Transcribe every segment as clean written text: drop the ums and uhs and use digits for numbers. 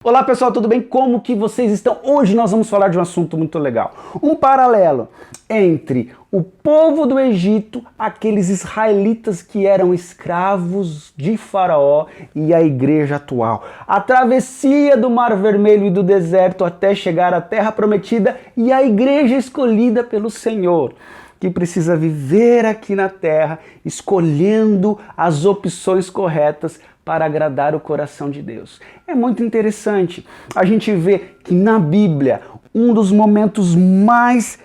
Olá pessoal, tudo bem? Como que vocês estão? Hoje nós vamos falar de um assunto muito legal. Um paralelo entre o povo do Egito, aqueles israelitas que eram escravos de Faraó, e a igreja atual. A travessia do Mar Vermelho e do deserto até chegar à Terra Prometida e a igreja escolhida pelo Senhor, que precisa viver aqui na Terra, escolhendo as opções corretas para agradar o coração de Deus. É muito interessante a gente ver que na Bíblia, um dos momentos mais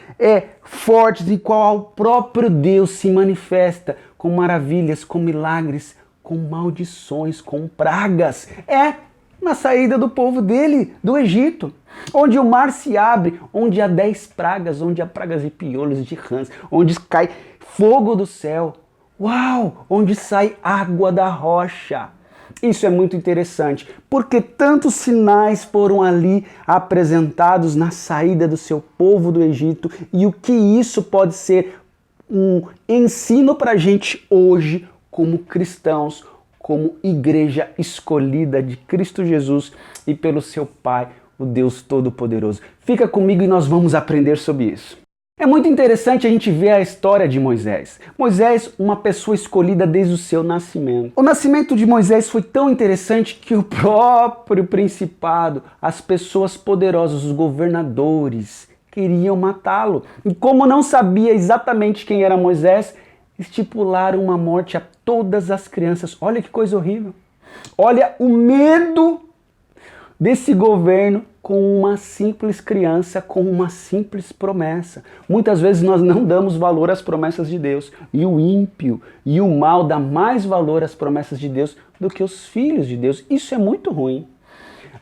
fortes em qual o próprio Deus se manifesta com maravilhas, com milagres, com maldições, com pragas, é na saída do povo dele, do Egito, onde o mar se abre, onde há 10 pragas, onde há pragas de piolhos, de rãs, onde cai fogo do céu, uau, onde sai água da rocha. Isso é muito interessante, porque tantos sinais foram ali apresentados na saída do seu povo do Egito, e o que isso pode ser um ensino para a gente hoje, como cristãos, como igreja escolhida de Cristo Jesus e pelo seu Pai, o Deus Todo-Poderoso. Fica comigo e nós vamos aprender sobre isso. É muito interessante a gente ver a história de Moisés. Moisés, uma pessoa escolhida desde o seu nascimento. O nascimento de Moisés foi tão interessante que o próprio principado, as pessoas poderosas, os governadores, queriam matá-lo. E como não sabia exatamente quem era Moisés, estipularam uma morte a todas as crianças. Olha que coisa horrível. Olha o medo desse governo com uma simples criança, com uma simples promessa. Muitas vezes nós não damos valor às promessas de Deus. E o ímpio e o mal dá mais valor às promessas de Deus do que os filhos de Deus. Isso é muito ruim.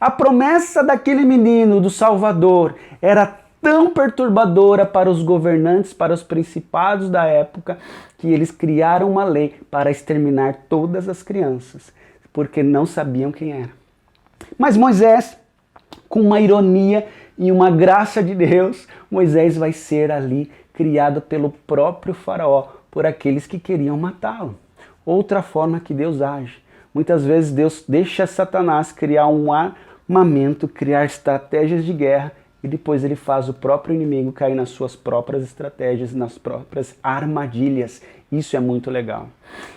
A promessa daquele menino, do Salvador, era tão perturbadora para os governantes, para os principados da época, que eles criaram uma lei para exterminar todas as crianças, porque não sabiam quem era. Mas Moisés, com uma ironia e uma graça de Deus, Moisés vai ser ali criado pelo próprio Faraó, por aqueles que queriam matá-lo. Outra forma que Deus age. Muitas vezes Deus deixa Satanás criar um armamento, criar estratégias de guerra, e depois ele faz o próprio inimigo cair nas suas próprias estratégias, nas próprias armadilhas. Isso é muito legal.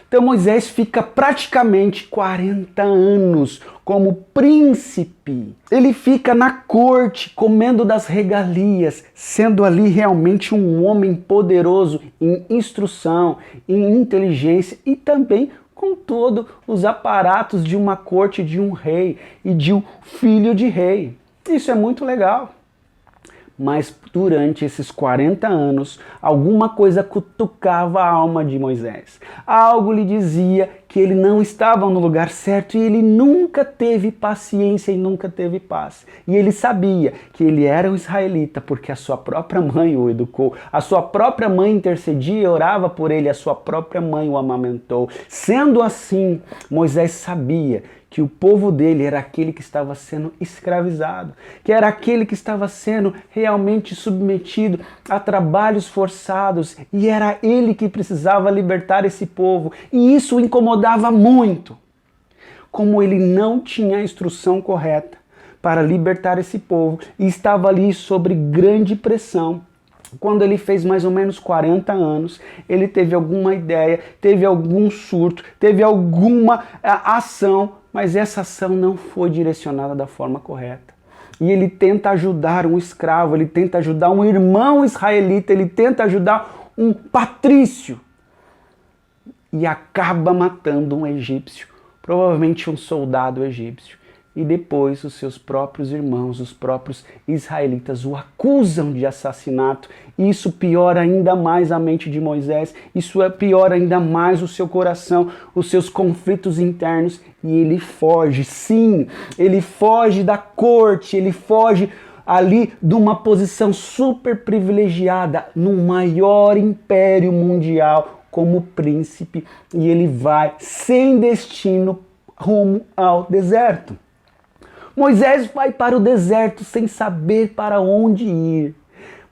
Então Moisés fica praticamente 40 anos como príncipe. Ele fica na corte, comendo das regalias, sendo ali realmente um homem poderoso em instrução, em inteligência e também com todos os aparatos de uma corte de um rei e de um filho de rei. Isso é muito legal. Mas durante esses 40 anos, alguma coisa cutucava a alma de Moisés. Algo lhe dizia que ele não estava no lugar certo e ele nunca teve paciência e nunca teve paz. E ele sabia que ele era um israelita porque a sua própria mãe o educou, a sua própria mãe intercedia e orava por ele, a sua própria mãe o amamentou. Sendo assim, Moisés sabia que o povo dele era aquele que estava sendo escravizado, que era aquele que estava sendo realmente submetido a trabalhos forçados, e era ele que precisava libertar esse povo, e isso o incomodava muito. Como ele não tinha a instrução correta para libertar esse povo, e estava ali sob grande pressão. Quando ele fez mais ou menos 40 anos, ele teve alguma ideia, teve algum surto, teve alguma ação, mas essa ação não foi direcionada da forma correta. E ele tenta ajudar um escravo, ele tenta ajudar um irmão israelita, ele tenta ajudar um patrício. E acaba matando um egípcio, provavelmente um soldado egípcio. E depois os seus próprios irmãos, os próprios israelitas o acusam de assassinato. Isso piora ainda mais a mente de Moisés, isso piora ainda mais o seu coração, os seus conflitos internos, e ele foge. Sim, ele foge da corte, ele foge ali de uma posição super privilegiada no maior império mundial como príncipe, e ele vai sem destino rumo ao deserto. Moisés vai para o deserto sem saber para onde ir,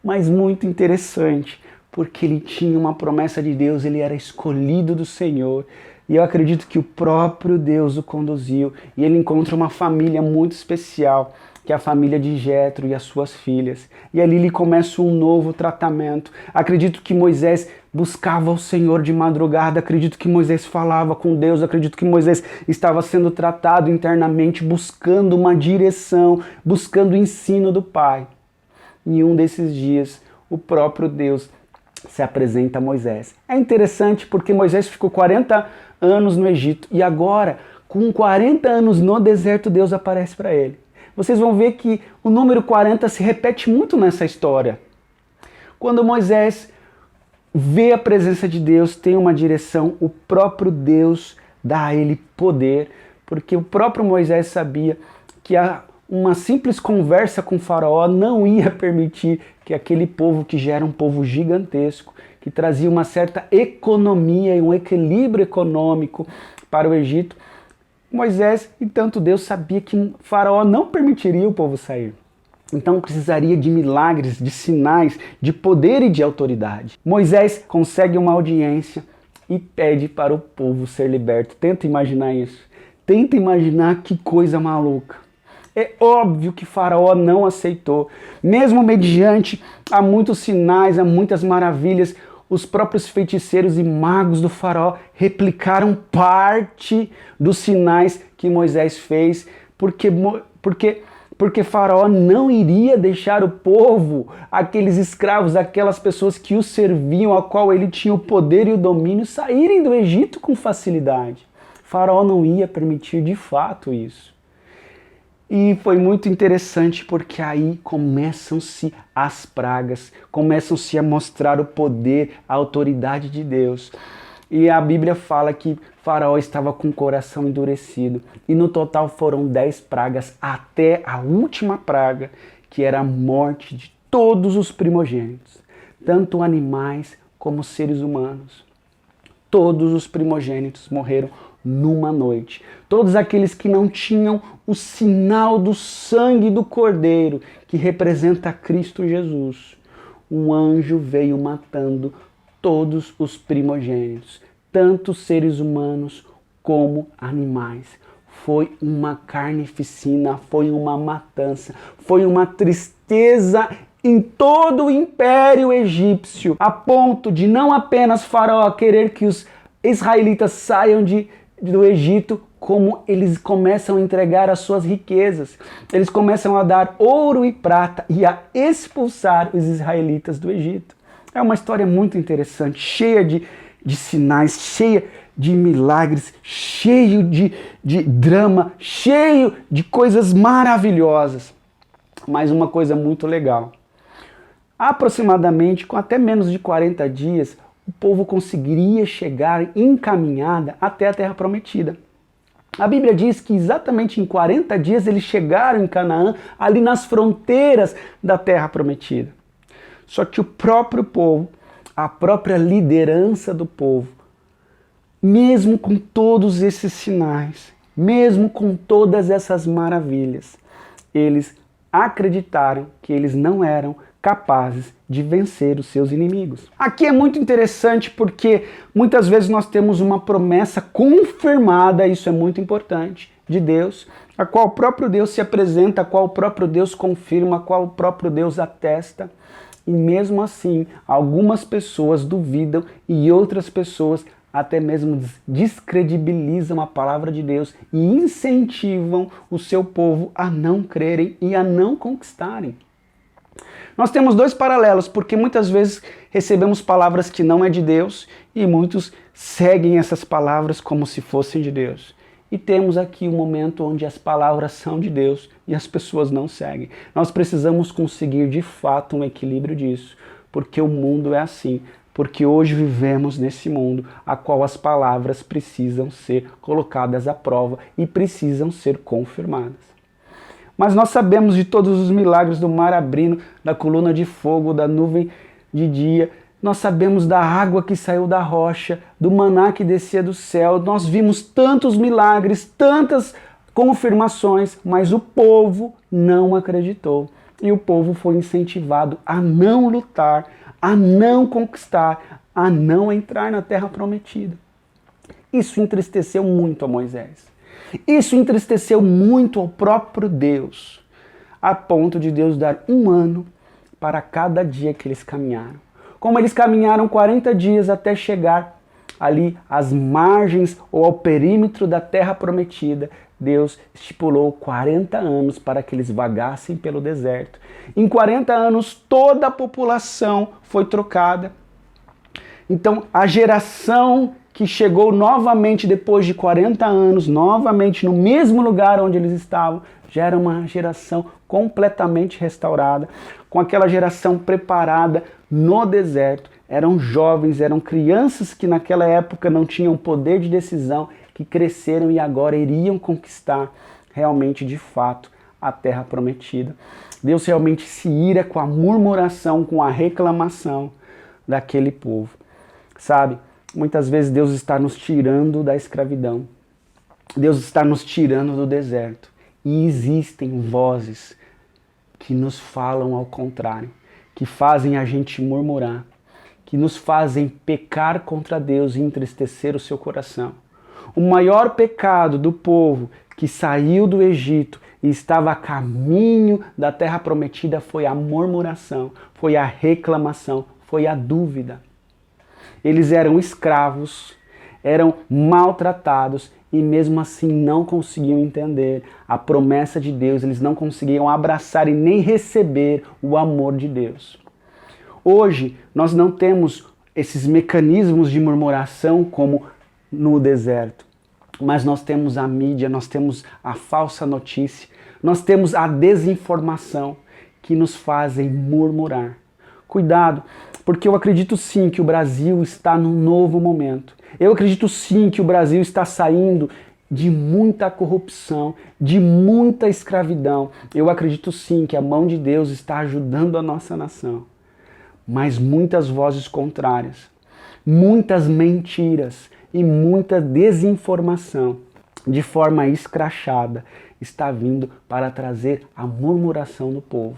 mas muito interessante, porque ele tinha uma promessa de Deus, ele era escolhido do Senhor, E eu acredito que o próprio Deus o conduziu e ele encontra uma família muito especial, que é a família de Jetro e as suas filhas. E ali ele começa um novo tratamento. Acredito que Moisés buscava o Senhor de madrugada, acredito que Moisés falava com Deus, acredito que Moisés estava sendo tratado internamente, buscando uma direção, buscando o ensino do Pai. E um desses dias, o próprio Deus se apresenta a Moisés. É interessante porque Moisés ficou 40 anos no Egito e agora, com 40 anos no deserto, Deus aparece para ele. Vocês vão ver que o número 40 se repete muito nessa história. Quando Moisés vê a presença de Deus, tem uma direção, o próprio Deus dá a ele poder, porque o próprio Moisés sabia que uma simples conversa com o faraó não ia permitir que aquele povo, que já era um povo gigantesco, que trazia uma certa economia e um equilíbrio econômico para o Egito, Moisés e tanto Deus sabia que o faraó não permitiria o povo sair. Então precisaria de milagres, de sinais, de poder e de autoridade. Moisés consegue uma audiência e pede para o povo ser liberto. Tenta imaginar isso. Tenta imaginar que coisa maluca. É óbvio que Faraó não aceitou. Mesmo mediante a muitos sinais, a muitas maravilhas, os próprios feiticeiros e magos do Faraó replicaram parte dos sinais que Moisés fez, porque Faraó não iria deixar o povo, aqueles escravos, aquelas pessoas que o serviam, a qual ele tinha o poder e o domínio, saírem do Egito com facilidade. Faraó não ia permitir de fato isso. E foi muito interessante porque aí começam-se as pragas, começam-se a mostrar o poder, a autoridade de Deus. E a Bíblia fala que Faraó estava com o coração endurecido. E no total foram 10 pragas até a última praga, que era a morte de todos os primogênitos, tanto animais como seres humanos. Todos os primogênitos morreram numa noite. Todos aqueles que não tinham o sinal do sangue do Cordeiro, que representa Cristo Jesus. Um anjo veio matando todos os primogênitos, tanto seres humanos como animais. Foi uma carnificina, foi uma matança, foi uma tristeza em todo o Império Egípcio, a ponto de não apenas Faraó querer que os israelitas saiam do Egito, como eles começam a entregar as suas riquezas. Eles começam a dar ouro e prata e a expulsar os israelitas do Egito. É uma história muito interessante, cheia de sinais, cheia de milagres, cheio de drama, cheio de coisas maravilhosas. Mas uma coisa muito legal. Aproximadamente, com até menos de 40 dias, o povo conseguiria chegar encaminhada até a Terra Prometida. A Bíblia diz que exatamente em 40 dias eles chegaram em Canaã, ali nas fronteiras da Terra Prometida. Só que o próprio povo, a própria liderança do povo, mesmo com todos esses sinais, mesmo com todas essas maravilhas, eles acreditaram que eles não eram capazes de vencer os seus inimigos. Aqui é muito interessante porque muitas vezes nós temos uma promessa confirmada, isso é muito importante, de Deus, a qual o próprio Deus se apresenta, a qual o próprio Deus confirma, a qual o próprio Deus atesta. E mesmo assim, algumas pessoas duvidam e outras pessoas até mesmo descredibilizam a palavra de Deus e incentivam o seu povo a não crerem e a não conquistarem. Nós temos dois paralelos, porque muitas vezes recebemos palavras que não é de Deus e muitos seguem essas palavras como se fossem de Deus. E temos aqui um momento onde as palavras são de Deus e as pessoas não seguem. Nós precisamos conseguir de fato um equilíbrio disso, porque o mundo é assim. Porque hoje vivemos nesse mundo a qual as palavras precisam ser colocadas à prova e precisam ser confirmadas. Mas nós sabemos de todos os milagres do mar abrindo, da coluna de fogo, da nuvem de dia. Nós sabemos da água que saiu da rocha, do maná que descia do céu. Nós vimos tantos milagres, tantas confirmações, mas o povo não acreditou. E o povo foi incentivado a não lutar, a não conquistar, a não entrar na terra prometida. Isso entristeceu muito a Moisés. Isso entristeceu muito ao próprio Deus, a ponto de Deus dar 1 ano para cada dia que eles caminharam. Como eles caminharam 40 dias até chegar ali às margens ou ao perímetro da terra prometida, Deus estipulou 40 anos para que eles vagassem pelo deserto. Em 40 anos, toda a população foi trocada. Então, a geração que chegou novamente depois de 40 anos, novamente no mesmo lugar onde eles estavam, já era uma geração completamente restaurada, com aquela geração preparada no deserto. Eram jovens, eram crianças que naquela época não tinham poder de decisão, que cresceram e agora iriam conquistar realmente, de fato, a terra prometida. Deus realmente se ira com a murmuração, com a reclamação daquele povo. Sabe, muitas vezes Deus está nos tirando da escravidão. Deus está nos tirando do deserto. E existem vozes que nos falam ao contrário, que fazem a gente murmurar, que nos fazem pecar contra Deus e entristecer o seu coração. O maior pecado do povo que saiu do Egito e estava a caminho da terra prometida foi a murmuração, foi a reclamação, foi a dúvida. Eles eram escravos, eram maltratados e mesmo assim não conseguiam entender a promessa de Deus, eles não conseguiam abraçar e nem receber o amor de Deus. Hoje nós não temos esses mecanismos de murmuração como no deserto, mas nós temos a mídia, nós temos a falsa notícia, nós temos a desinformação que nos fazem murmurar. Cuidado, porque eu acredito sim que o Brasil está num novo momento. Eu acredito sim que o Brasil está saindo de muita corrupção, de muita escravidão. Eu acredito sim que a mão de Deus está ajudando a nossa nação. Mas muitas vozes contrárias, muitas mentiras e muita desinformação, de forma escrachada, está vindo para trazer a murmuração do povo.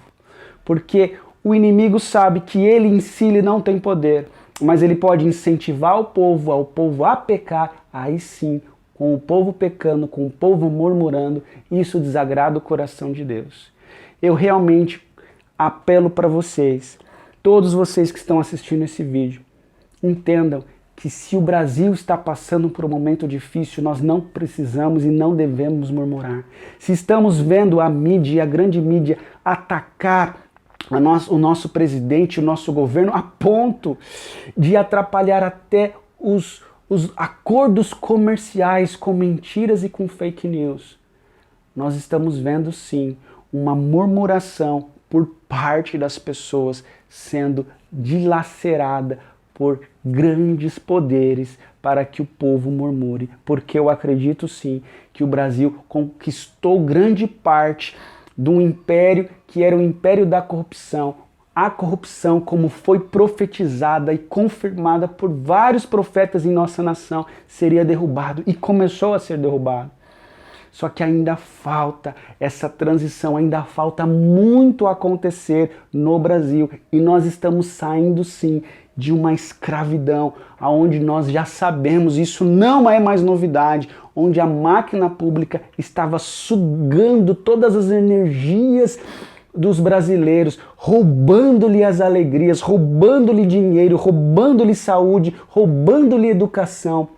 Porque o inimigo sabe que ele em si ele não tem poder, mas ele pode incentivar o povo a pecar, aí sim, com o povo pecando, com o povo murmurando, isso desagrada o coração de Deus. Eu realmente apelo para vocês, todos vocês que estão assistindo esse vídeo, entendam que se o Brasil está passando por um momento difícil, nós não precisamos e não devemos murmurar. Se estamos vendo a mídia, a grande mídia, atacar o nosso presidente, o nosso governo, a ponto de atrapalhar até os acordos comerciais com mentiras e com fake news, nós estamos vendo sim uma murmuração por parte das pessoas sendo dilacerada por grandes poderes para que o povo murmure, porque eu acredito sim que o Brasil conquistou grande parte de um império que era o império da corrupção. A corrupção, como foi profetizada e confirmada por vários profetas em nossa nação, seria derrubado e começou a ser derrubado. Só que ainda falta essa transição, ainda falta muito acontecer no Brasil. E nós estamos saindo sim de uma escravidão, onde nós já sabemos, isso não é mais novidade, onde a máquina pública estava sugando todas as energias dos brasileiros, roubando-lhe as alegrias, roubando-lhe dinheiro, roubando-lhe saúde, roubando-lhe educação.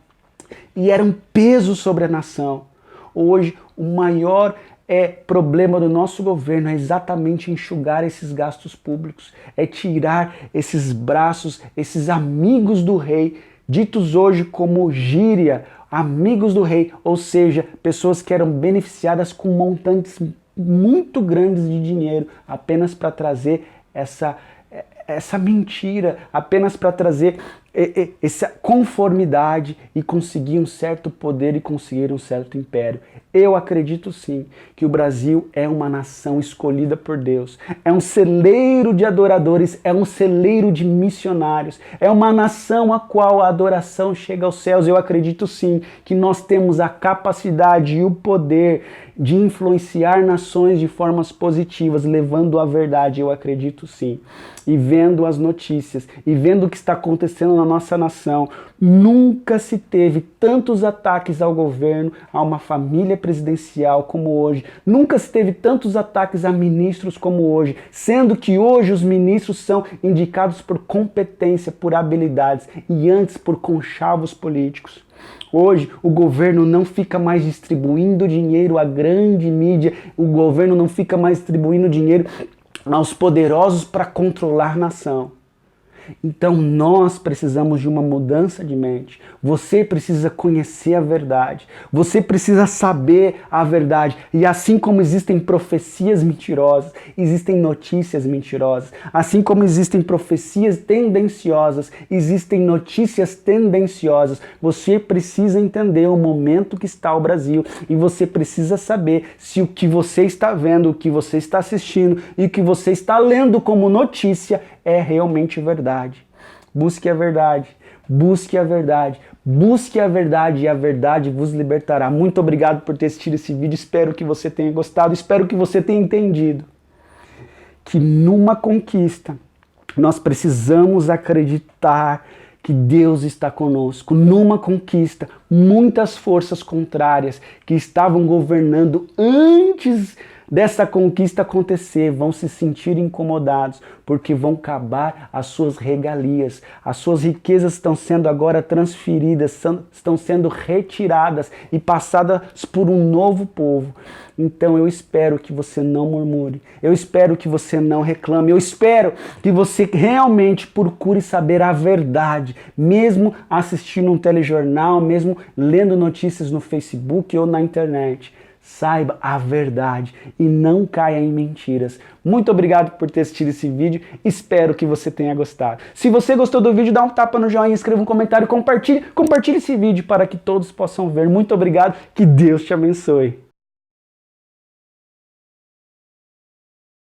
E era um peso sobre a nação. Hoje, o maior problema do nosso governo é exatamente enxugar esses gastos públicos, é tirar esses braços, esses amigos do rei, ditos hoje como gíria, amigos do rei, ou seja, pessoas que eram beneficiadas com montantes muito grandes de dinheiro, apenas para trazer essa mentira, apenas para trazer essa conformidade e conseguir um certo poder e conseguir um certo império. Eu acredito sim que o Brasil é uma nação escolhida por Deus, é um celeiro de adoradores, é um celeiro de missionários, é uma nação a qual a adoração chega aos céus. Eu acredito sim que nós temos a capacidade e o poder de influenciar nações de formas positivas, levando a verdade. Eu acredito sim. E vendo as notícias, e vendo o que está acontecendo na nossa nação. Nunca se teve tantos ataques ao governo, a uma família presidencial como hoje. Nunca se teve tantos ataques a ministros como hoje, sendo que hoje os ministros são indicados por competência, por habilidades e antes por conchavos políticos. Hoje o governo não fica mais distribuindo dinheiro à grande mídia, o governo não fica mais distribuindo dinheiro aos poderosos para controlar a nação. Então nós precisamos de uma mudança de mente. Você precisa conhecer a verdade. Você precisa saber a verdade. E assim como existem profecias mentirosas, existem notícias mentirosas. Assim como existem profecias tendenciosas, existem notícias tendenciosas. Você precisa entender o momento que está o Brasil. E você precisa saber se o que você está vendo, o que você está assistindo e o que você está lendo como notícia é realmente verdade. Busque a verdade, busque a verdade, busque a verdade e a verdade vos libertará. Muito obrigado por ter assistido esse vídeo, espero que você tenha gostado, espero que você tenha entendido que numa conquista nós precisamos acreditar que Deus está conosco. Numa conquista, muitas forças contrárias que estavam governando antes dessa conquista acontecer vão se sentir incomodados, porque vão acabar as suas regalias. As suas riquezas estão sendo agora transferidas, estão sendo retiradas e passadas por um novo povo. Então eu espero que você não murmure, eu espero que você não reclame, eu espero que você realmente procure saber a verdade, mesmo assistindo um telejornal, mesmo lendo notícias no Facebook ou na internet. Saiba a verdade e não caia em mentiras. Muito obrigado por ter assistido esse vídeo, espero que você tenha gostado. Se você gostou do vídeo, dá um tapa no joinha, escreva um comentário, compartilhe esse vídeo para que todos possam ver. Muito obrigado, que Deus te abençoe.